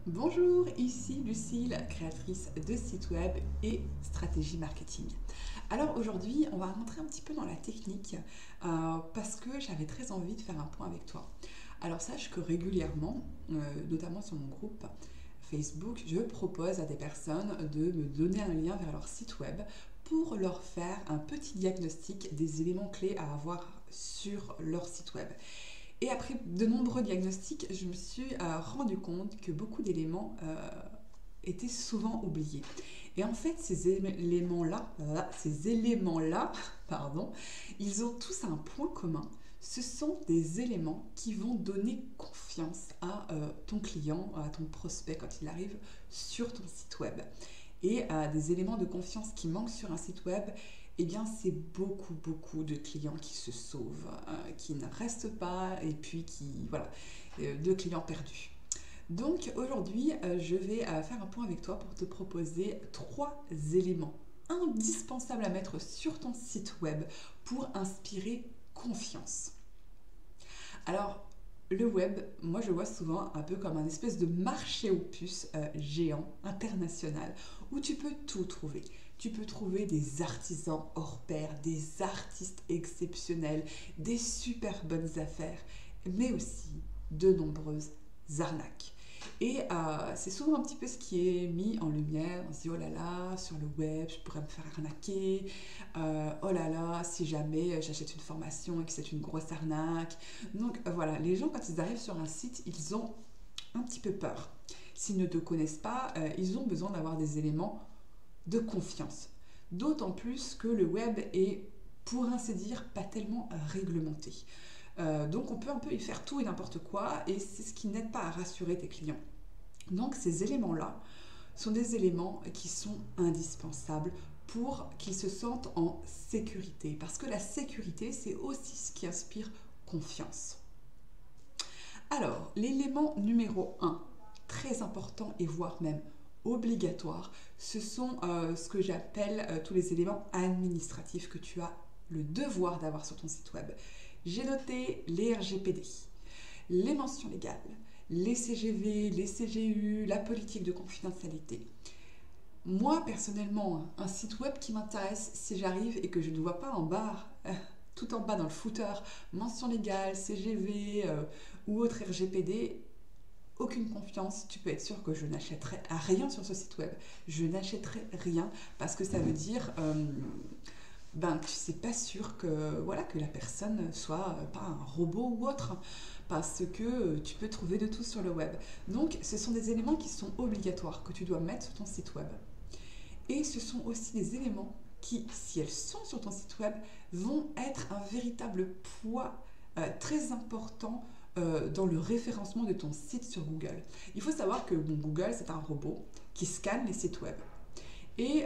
Bonjour, ici Lucille, créatrice de site web et stratégie marketing. Alors aujourd'hui, on va rentrer un petit peu dans la technique parce que j'avais très envie de faire un point avec toi. Alors sache que régulièrement, notamment sur mon groupe Facebook, je propose à des personnes de me donner un lien vers leur site web pour leur faire un petit diagnostic des éléments clés à avoir sur leur site web. Et après de nombreux diagnostics, je me suis rendu compte que beaucoup d'éléments étaient souvent oubliés. Et en fait, ces éléments-là, pardon, ils ont tous un point commun. Ce sont des éléments qui vont donner confiance à ton client, à ton prospect quand il arrive sur ton site web. Et des éléments de confiance qui manquent sur un site web, eh bien, c'est beaucoup de clients qui se sauvent, qui ne restent pas, et puis voilà, de clients perdus. Donc aujourd'hui, je vais faire un point avec toi pour te proposer 3 éléments indispensables à mettre sur ton site web pour inspirer confiance. Alors, le web, moi je vois souvent un peu comme un espèce de marché aux puces géant, international, où tu peux tout trouver. Tu peux trouver des artisans hors pair, des artistes exceptionnels, des super bonnes affaires, mais aussi de nombreuses arnaques. Et c'est souvent un petit peu ce qui est mis en lumière. On se dit, oh là là, sur le web, je pourrais me faire arnaquer. Oh là là, si jamais j'achète une formation et que c'est une grosse arnaque. Donc voilà, les gens, quand ils arrivent sur un site, ils ont un petit peu peur. S'ils ne te connaissent pas, ils ont besoin d'avoir des éléments de confiance. D'autant plus que le web est, pour ainsi dire, pas tellement réglementé. Donc on peut un peu y faire tout et n'importe quoi et c'est ce qui n'aide pas à rassurer tes clients. Donc ces éléments-là sont des éléments qui sont indispensables pour qu'ils se sentent en sécurité. Parce que la sécurité, c'est aussi ce qui inspire confiance. Alors, l'élément numéro 1, très important et voire même obligatoire, ce sont ce que j'appelle tous les éléments administratifs que tu as le devoir d'avoir sur ton site web. J'ai noté les RGPD, les mentions légales, les CGV, les CGU, la politique de confidentialité. Moi, personnellement, un site web qui m'intéresse, si j'arrive et que je ne vois pas en barre, tout en bas dans le footer, mention légale, CGV ou autre RGPD, aucune confiance, tu peux être sûr que je n'achèterai rien sur ce site web. Je n'achèterai rien parce que ça veut dire tu sais pas sûr que voilà que la personne soit pas un robot ou autre parce que tu peux trouver de tout sur le web. Donc ce sont des éléments qui sont obligatoires que tu dois mettre sur ton site web. Et ce sont aussi des éléments qui, si elles sont sur ton site web, vont être un véritable poids très important dans le référencement de ton site sur Google. Il faut savoir que Google, c'est un robot qui scanne les sites web. Et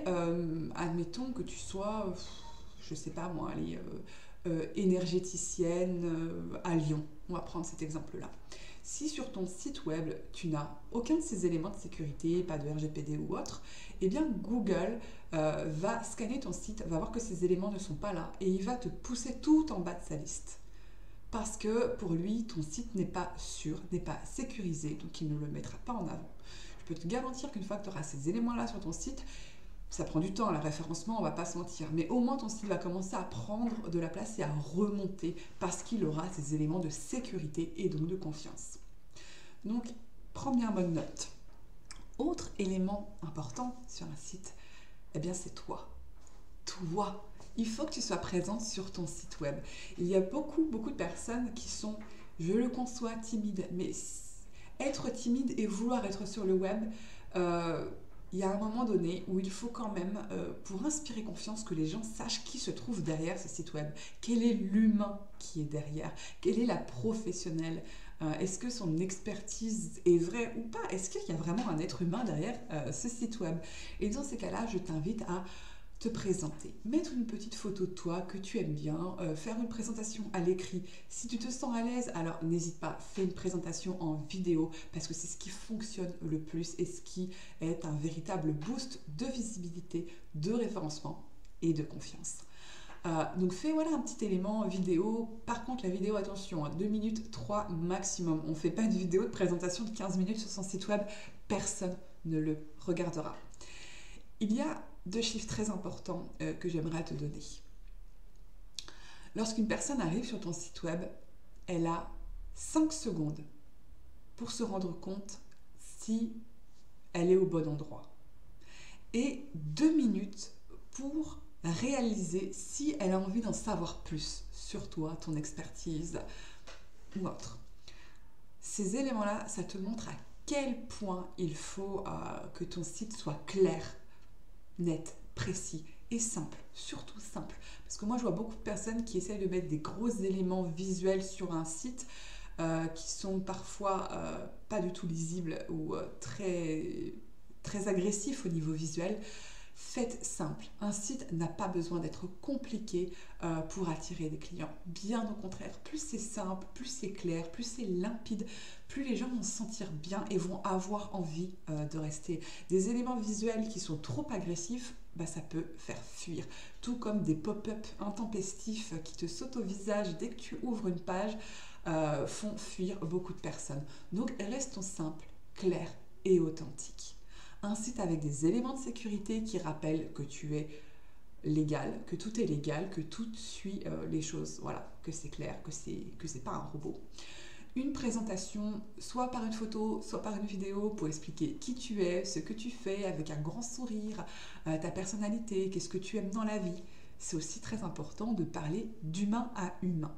admettons que tu sois, je sais pas moi, énergéticienne à Lyon. On va prendre cet exemple-là. Si sur ton site web, tu n'as aucun de ces éléments de sécurité, pas de RGPD ou autre, eh bien Google va scanner ton site, va voir que ces éléments ne sont pas là et il va te pousser tout en bas de sa liste. Parce que pour lui, ton site n'est pas sûr, n'est pas sécurisé, donc il ne le mettra pas en avant. Je peux te garantir qu'une fois que tu auras ces éléments-là sur ton site, ça prend du temps, le référencement, on va pas se mentir, mais au moins ton site va commencer à prendre de la place et à remonter parce qu'il aura ces éléments de sécurité et donc de confiance. Donc, prends bien bonne note. Autre élément important sur un site, eh bien c'est toi. Toi. Il faut que tu sois présente sur ton site web. Il y a beaucoup de personnes qui sont, je le conçois, timides, mais être timide et vouloir être sur le web, il y a un moment donné où il faut quand même, pour inspirer confiance, que les gens sachent qui se trouve derrière ce site web. Quel est l'humain qui est derrière? Quelle est la professionnelle? Est-ce que son expertise est vraie ou pas? Est-ce qu'il y a vraiment un être humain derrière ce site web? Et dans ces cas-là, je t'invite à te présenter, mettre une petite photo de toi que tu aimes bien, faire une présentation à l'écrit. Si tu te sens à l'aise, alors n'hésite pas, fais une présentation en vidéo parce que c'est ce qui fonctionne le plus et ce qui est un véritable boost de visibilité, de référencement et de confiance. Donc fais voilà un petit élément vidéo. Par contre, la vidéo, attention, 2 minutes, 3 maximum. On ne fait pas une vidéo de présentation de 15 minutes sur son site web. Personne ne le regardera. Il y a 2 chiffres très importants que j'aimerais te donner. Lorsqu'une personne arrive sur ton site web, elle a 5 secondes pour se rendre compte si elle est au bon endroit. Et 2 minutes pour réaliser si elle a envie d'en savoir plus sur toi, ton expertise ou autre. Ces éléments-là, ça te montre à quel point il faut que ton site soit clair, net, précis et simple, surtout simple. Parce que moi, je vois beaucoup de personnes qui essayent de mettre des gros éléments visuels sur un site qui sont parfois pas du tout lisibles ou très agressifs au niveau visuel. Faites simple. Un site n'a pas besoin d'être compliqué pour attirer des clients. Bien au contraire, plus c'est simple, plus c'est clair, plus c'est limpide, plus les gens vont se sentir bien et vont avoir envie de rester. Des éléments visuels qui sont trop agressifs, ça peut faire fuir. Tout comme des pop-up intempestifs qui te sautent au visage dès que tu ouvres une page, font fuir beaucoup de personnes. Donc restons simples, clairs et authentiques. Un site avec des éléments de sécurité qui rappellent que tu es légal, que tout est légal, que tout suit les choses, voilà, que c'est clair, que c'est pas un robot. Une présentation, soit par une photo, soit par une vidéo, pour expliquer qui tu es, ce que tu fais, avec un grand sourire, ta personnalité, qu'est-ce que tu aimes dans la vie. C'est aussi très important de parler d'humain à humain.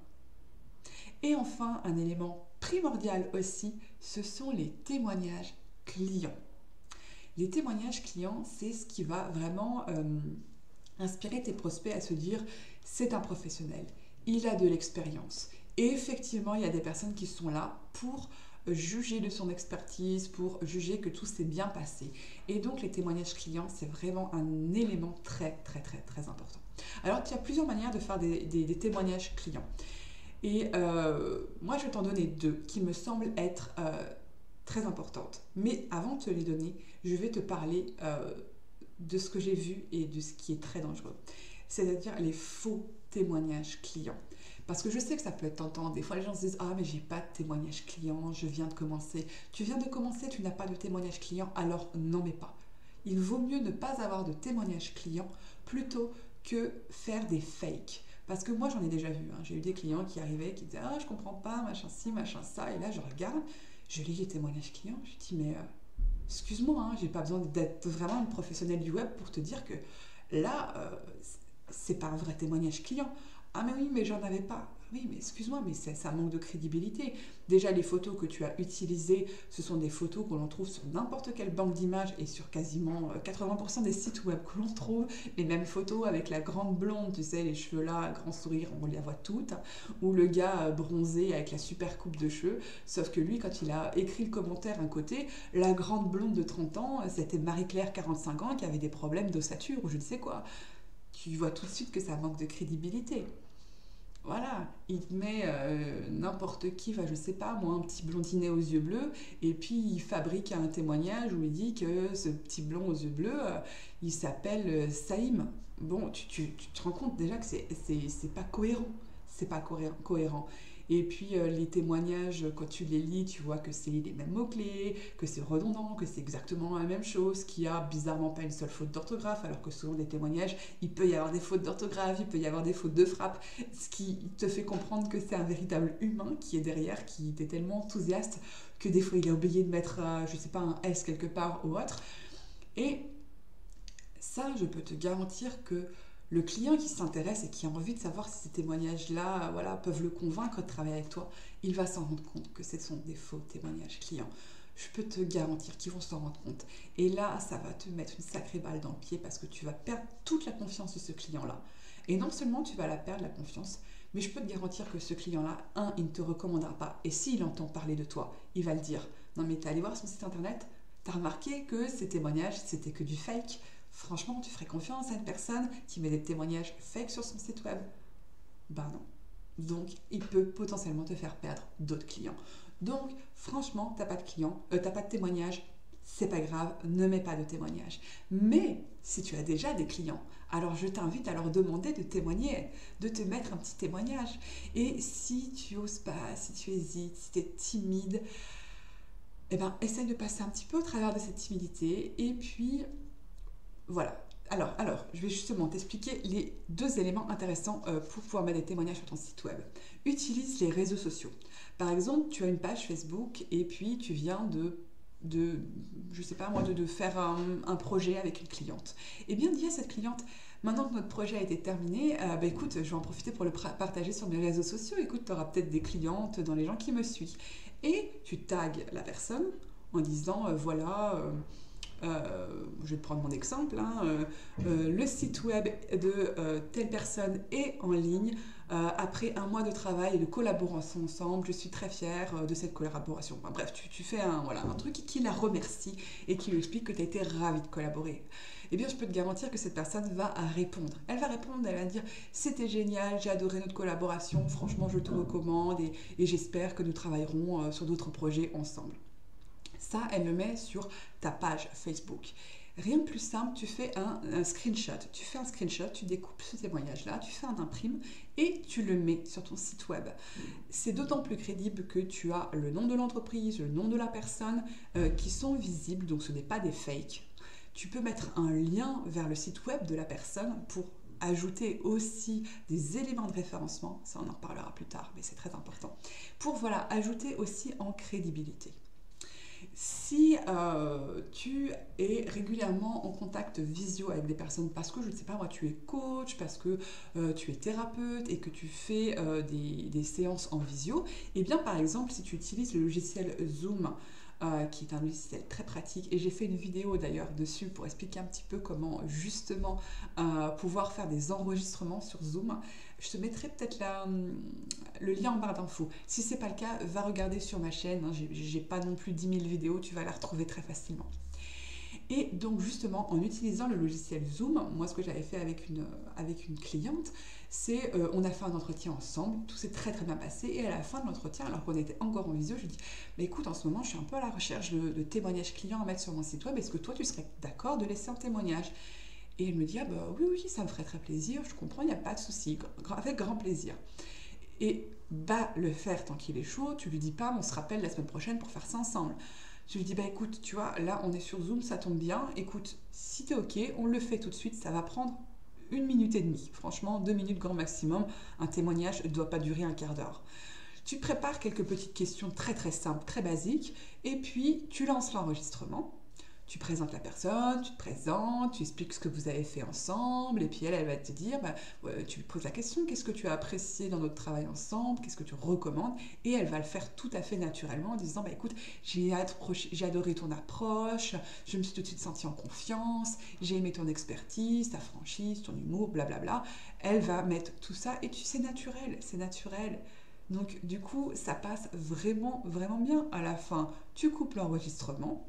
Et enfin, un élément primordial aussi, ce sont les témoignages clients. Les témoignages clients, c'est ce qui va vraiment inspirer tes prospects à se dire « c'est un professionnel, il a de l'expérience ». Et effectivement, il y a des personnes qui sont là pour juger de son expertise, pour juger que tout s'est bien passé. Et donc, les témoignages clients, c'est vraiment un élément très, très, très, très important. Alors, il y a plusieurs manières de faire des témoignages clients. Et moi, je vais t'en donner 2 qui me semblent être très importantes. Mais avant de te les donner, je vais te parler de ce que j'ai vu et de ce qui est très dangereux. C'est-à-dire les faux témoignages clients. Parce que je sais que ça peut être tentant. Des fois, les gens se disent « Ah, mais j'ai pas de témoignage client, je viens de commencer. » Tu viens de commencer, tu n'as pas de témoignage client, alors n'en mets pas. Il vaut mieux ne pas avoir de témoignage client plutôt que faire des fakes. Parce que moi, j'en ai déjà vu. J'ai eu des clients qui arrivaient, qui disaient « Ah, je comprends pas, machin ci, machin ça. » Et là, je regarde, je lis les témoignages clients, je dis « Mais excuse-moi, j'ai pas besoin d'être vraiment une professionnelle du web pour te dire que là, c'est pas un vrai témoignage client. » Ah mais oui, mais j'en avais pas. Oui, mais excuse-moi, mais ça manque de crédibilité. Déjà, les photos que tu as utilisées, ce sont des photos que l'on trouve sur n'importe quelle banque d'images et sur quasiment 80% des sites web que l'on trouve. Les mêmes photos avec la grande blonde, tu sais, les cheveux là, grand sourire, on les voit toutes. Ou le gars bronzé avec la super coupe de cheveux. Sauf que lui, quand il a écrit le commentaire un côté, la grande blonde de 30 ans, c'était Marie-Claire, 45 ans, qui avait des problèmes d'ossature ou je ne sais quoi. Tu vois tout de suite que ça manque de crédibilité. Voilà, il te met n'importe qui, je sais pas, moi, un petit blondinet aux yeux bleus, et puis il fabrique un témoignage où il dit que ce petit blond aux yeux bleus, il s'appelle Saïm. Bon, tu te rends compte déjà que c'est pas cohérent, c'est pas cohérent. Et puis les témoignages, quand tu les lis, tu vois que c'est les mêmes mots-clés, que c'est redondant, que c'est exactement la même chose, qu'il n'y a bizarrement pas une seule faute d'orthographe, alors que selon des témoignages, il peut y avoir des fautes d'orthographe, il peut y avoir des fautes de frappe, ce qui te fait comprendre que c'est un véritable humain qui est derrière, qui était tellement enthousiaste que des fois il a oublié de mettre, je sais pas, un S quelque part ou autre. Et ça, je peux te garantir que le client qui s'intéresse et qui a envie de savoir si ces témoignages-là peuvent le convaincre de travailler avec toi, il va s'en rendre compte que ce sont des faux témoignages clients. Je peux te garantir qu'ils vont s'en rendre compte. Et là, ça va te mettre une sacrée balle dans le pied parce que tu vas perdre toute la confiance de ce client-là. Et non seulement tu vas la perdre, la confiance, mais je peux te garantir que ce client-là, il ne te recommandera pas. Et s'il entend parler de toi, il va le dire. Non mais t'es allé voir son site internet, t'as remarqué que ces témoignages, c'était que du fake. Franchement, tu ferais confiance à une personne qui met des témoignages fake sur son site web? Ben non. Donc, il peut potentiellement te faire perdre d'autres clients. Donc, franchement, t'as pas de clients, t'as pas de témoignages, c'est pas grave, ne mets pas de témoignage. Mais si tu as déjà des clients, alors je t'invite à leur demander de témoigner, de te mettre un petit témoignage. Et si tu oses pas, si tu hésites, si tu es timide, eh ben, essaye de passer un petit peu au travers de cette timidité. Et puis, voilà. Alors, je vais justement t'expliquer les deux éléments intéressants pour pouvoir mettre des témoignages sur ton site web. Utilise les réseaux sociaux. Par exemple, tu as une page Facebook et puis tu viens je sais pas moi, de faire un projet avec une cliente. Eh bien, dis à cette cliente, maintenant que notre projet a été terminé, bah, écoute, je vais en profiter pour le partager sur mes réseaux sociaux. Écoute, tu auras peut-être des clientes dans les gens qui me suivent. Et tu tags la personne en disant, voilà... je vais te prendre mon exemple, hein, le site web de telle personne est en ligne après un mois de travail et de collaboration ensemble. Je suis très fière de cette collaboration. Enfin, bref, tu fais un truc qui la remercie et qui lui explique que tu as été ravie de collaborer. Eh bien, je peux te garantir que cette personne va répondre. Elle va répondre, elle va dire « C'était génial, j'ai adoré notre collaboration, franchement, je te recommande et j'espère que nous travaillerons sur d'autres projets ensemble. » Ça, elle le met sur ta page Facebook. Rien de plus simple, tu fais un screenshot. Tu fais un screenshot, tu découpes ce témoignage-là, tu fais un imprime et tu le mets sur ton site web. C'est d'autant plus crédible que tu as le nom de l'entreprise, le nom de la personne qui sont visibles, donc ce n'est pas des fakes. Tu peux mettre un lien vers le site web de la personne pour ajouter aussi des éléments de référencement. Ça, on en reparlera plus tard, mais c'est très important. Pour voilà, ajouter aussi en crédibilité. Si tu es régulièrement en contact visio avec des personnes parce que, je ne sais pas moi, tu es coach, parce que tu es thérapeute et que tu fais des séances en visio, eh bien par exemple, si tu utilises le logiciel Zoom, qui est un logiciel très pratique, et j'ai fait une vidéo d'ailleurs dessus pour expliquer un petit peu comment justement pouvoir faire des enregistrements sur Zoom. Je te mettrai peut-être le lien en barre d'infos. Si ce n'est pas le cas, va regarder sur ma chaîne, hein, j'ai pas non plus 10 000 vidéos, tu vas la retrouver très facilement. Et donc justement, en utilisant le logiciel Zoom, moi ce que j'avais fait avec une cliente, c'est on a fait un entretien ensemble, tout s'est très très bien passé, et à la fin de l'entretien, alors qu'on était encore en visio, je lui dis mais écoute, en ce moment je suis un peu à la recherche de témoignages clients à mettre sur mon site web, est-ce que toi tu serais d'accord de laisser un témoignage? Et elle me dit ah bah oui, ça me ferait très plaisir, je comprends, il n'y a pas de souci, avec grand plaisir. Et va le faire tant qu'il est chaud, tu lui dis pas on se rappelle la semaine prochaine pour faire ça ensemble. Je lui dis bah écoute, tu vois, là on est sur Zoom, ça tombe bien, écoute, si t'es ok, on le fait tout de suite, ça va prendre 1 minute et demie, franchement 2 minutes grand maximum, un témoignage ne doit pas durer un quart d'heure. Tu prépares quelques petites questions très très simples, très basiques, et puis tu lances l'enregistrement. Tu présentes la personne, tu te présentes, tu expliques ce que vous avez fait ensemble, et puis elle va te dire, tu lui poses la question, qu'est-ce que tu as apprécié dans notre travail ensemble, qu'est-ce que tu recommandes, et elle va le faire tout à fait naturellement en disant, écoute, j'ai adoré ton approche, je me suis tout de suite sentie en confiance, j'ai aimé ton expertise, ta franchise, ton humour, blablabla. Elle va mettre tout ça, et c'est naturel, c'est naturel. Donc du coup, ça passe vraiment, vraiment bien. À la fin, tu coupes l'enregistrement,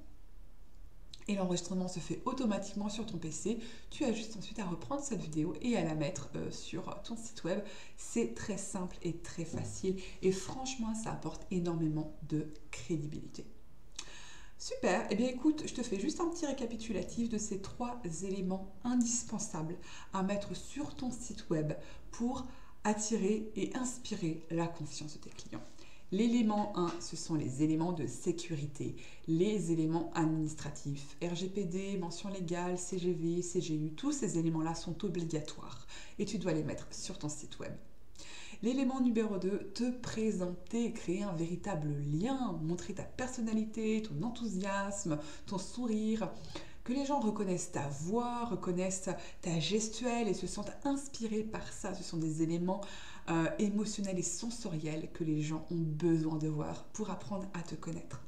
et l'enregistrement se fait automatiquement sur ton PC. Tu as juste ensuite à reprendre cette vidéo et à la mettre sur ton site web. C'est très simple et très facile. Et franchement, ça apporte énormément de crédibilité. Super, eh bien écoute, je te fais juste un petit récapitulatif de ces 3 éléments indispensables à mettre sur ton site web pour attirer et inspirer la confiance de tes clients. L'élément 1, ce sont les éléments de sécurité, les éléments administratifs, RGPD, mention légale, CGV, CGU, tous ces éléments-là sont obligatoires et tu dois les mettre sur ton site web. L'élément numéro 2, te présenter, créer un véritable lien, montrer ta personnalité, ton enthousiasme, ton sourire, que les gens reconnaissent ta voix, reconnaissent ta gestuelle et se sentent inspirés par ça. Ce sont des éléments émotionnels et sensoriels que les gens ont besoin de voir pour apprendre à te connaître.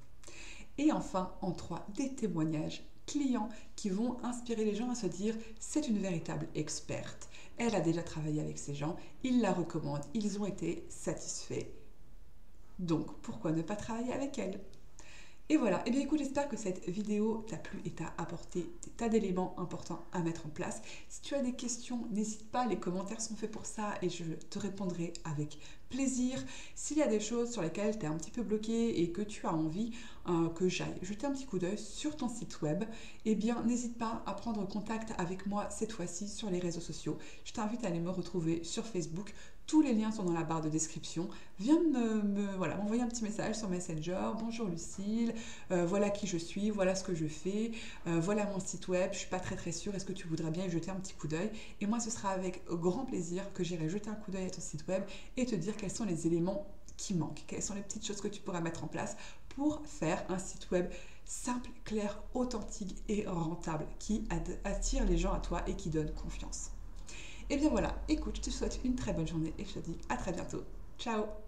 Et enfin, en 3, des témoignages clients qui vont inspirer les gens à se dire c'est une véritable experte. Elle a déjà travaillé avec ces gens, ils la recommandent, ils ont été satisfaits. Donc, pourquoi ne pas travailler avec elle? Et voilà, et bien écoute, j'espère que cette vidéo t'a plu et t'a apporté des tas d'éléments importants à mettre en place. Si tu as des questions, n'hésite pas, les commentaires sont faits pour ça et je te répondrai avec plaisir. S'il y a des choses sur lesquelles tu es un petit peu bloqué et que tu as envie que j'aille jeter un petit coup d'œil sur ton site web, eh bien n'hésite pas à prendre contact avec moi cette fois-ci sur les réseaux sociaux. Je t'invite à aller me retrouver sur Facebook. Tous les liens sont dans la barre de description. Viens voilà, m'envoyer un petit message sur Messenger. Bonjour Lucille, voilà qui je suis, voilà ce que je fais, voilà mon site web, je ne suis pas très sûre, est-ce que tu voudrais bien y jeter un petit coup d'œil? Et moi, ce sera avec grand plaisir que j'irai jeter un coup d'œil à ton site web et te dire quels sont les éléments qui manquent, quelles sont les petites choses que tu pourras mettre en place pour faire un site web simple, clair, authentique et rentable qui attire les gens à toi et qui donne confiance. Et bien voilà, écoute, je te souhaite une très bonne journée et je te dis à très bientôt. Ciao!